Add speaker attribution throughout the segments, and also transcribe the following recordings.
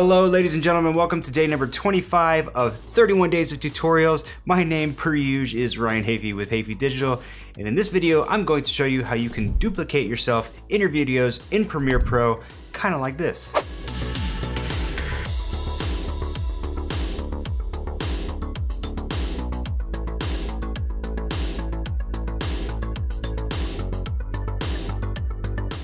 Speaker 1: Hello ladies and gentlemen, welcome to day number 25 of 31 days of tutorials. My name per usual is Ryan Hafey with Hafey Digital, and in this video I'm going to show you how you can duplicate yourself in your videos in Premiere Pro, kind of like this.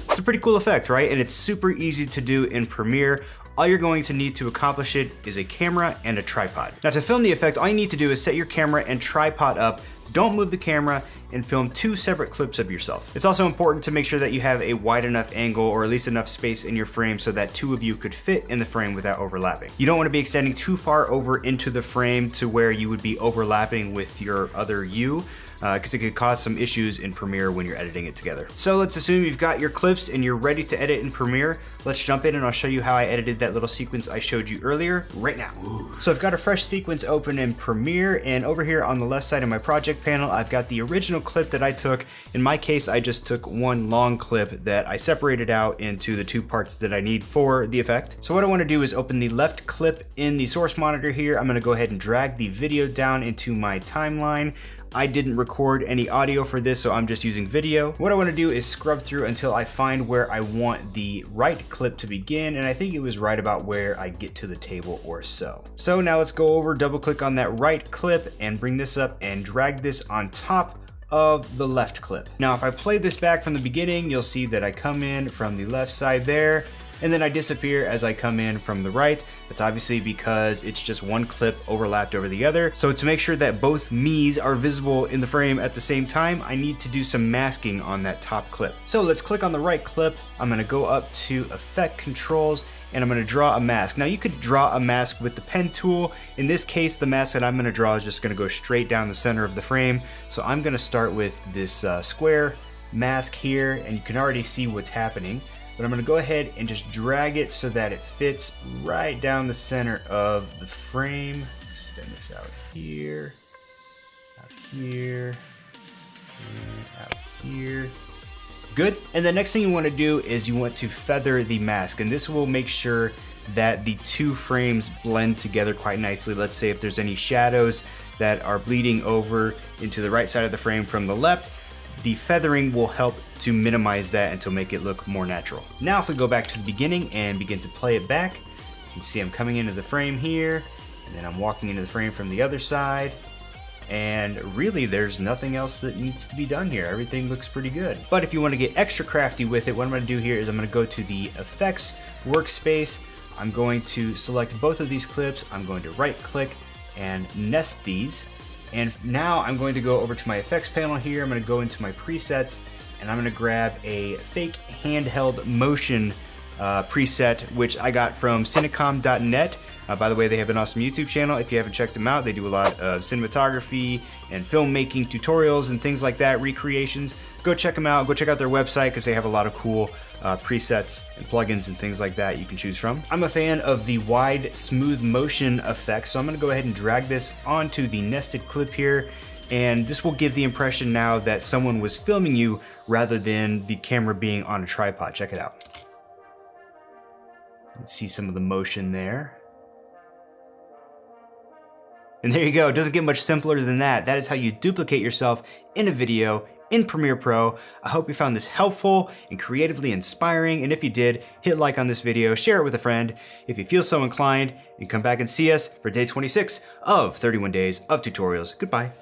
Speaker 1: It's a pretty cool effect, right? And it's super easy to do in Premiere. All you're going to need to accomplish it is a camera and a tripod. Now to film the effect, all you need to do is set your camera and tripod up, don't move the camera, and film two separate clips of yourself. It's also important to make sure that you have a wide enough angle or at least enough space in your frame so that two of you could fit in the frame without overlapping. You don't want to be extending too far over into the frame to where you would be overlapping with your other you, because it could cause some issues in Premiere when you're editing it together. So let's assume you've got your clips and you're ready to edit in Premiere. Let's jump in and I'll show you how I edited that little sequence I showed you earlier right now. So I've got a fresh sequence open in Premiere, and over here on the left side of my project panel, I've got the original clip that I took. In my case, I just took one long clip that I separated out into the two parts that I need for the effect. So what I want to do is open the left clip in the source monitor here. I'm going to go ahead and drag the video down into my timeline. I didn't record any audio for this, so I'm just using video. What I want to do is scrub through until I find where I want the right clip to begin, and I think it was right about where I get to the table or so. So now let's go over, double click on that right clip and bring this up and drag this on top of the left clip. Now if I play this back from the beginning, you'll see that I come in from the left side there, and then I disappear as I come in from the right. That's obviously because it's just one clip overlapped over the other. So to make sure that both me's are visible in the frame at the same time, I need to do some masking on that top clip. So let's click on the right clip. I'm gonna go up to Effect Controls, and I'm gonna draw a mask. Now you could draw a mask with the pen tool. In this case, the mask that I'm gonna draw is just gonna go straight down the center of the frame. So I'm gonna start with this square mask here, and you can already see what's happening. But I'm gonna go ahead and just drag it so that it fits right down the center of the frame. Extend this out here, and out here. Good. And the next thing you wanna do is you want to feather the mask, and this will make sure that the two frames blend together quite nicely. Let's say if there's any shadows that are bleeding over into the right side of the frame from the left, the feathering will help to minimize that and to make it look more natural. Now if we go back to the beginning and begin to play it back, you can see I'm coming into the frame here, and then I'm walking into the frame from the other side, and really there's nothing else that needs to be done here. Everything looks pretty good. But if you want to get extra crafty with it, what I'm going to do here is I'm going to go to the Effects workspace. I'm going to select both of these clips. I'm going to right click and nest these. And now I'm going to go over to my effects panel here. I'm going to go into my presets, and I'm going to grab a fake handheld motion preset, which I got from cinecom.net. By the way, they have an awesome YouTube channel. If you haven't checked them out, they do a lot of cinematography and filmmaking tutorials and things like that, recreations. Go check them out. Go check out their website because they have a lot of cool presets and plugins and things like that you can choose from. I'm a fan of the wide smooth motion effect, so I'm going to go ahead and drag this onto the nested clip here, and this will give the impression now that someone was filming you rather than the camera being on a tripod. Check it out. You can see some of the motion there. And there you go. It doesn't get much simpler than that. That is how you duplicate yourself in a video in Premiere Pro. I hope you found this helpful and creatively inspiring, and if you did, hit like on this video, share it with a friend if you feel so inclined, and come back and see us for day 26 of 31 days of tutorials. Goodbye.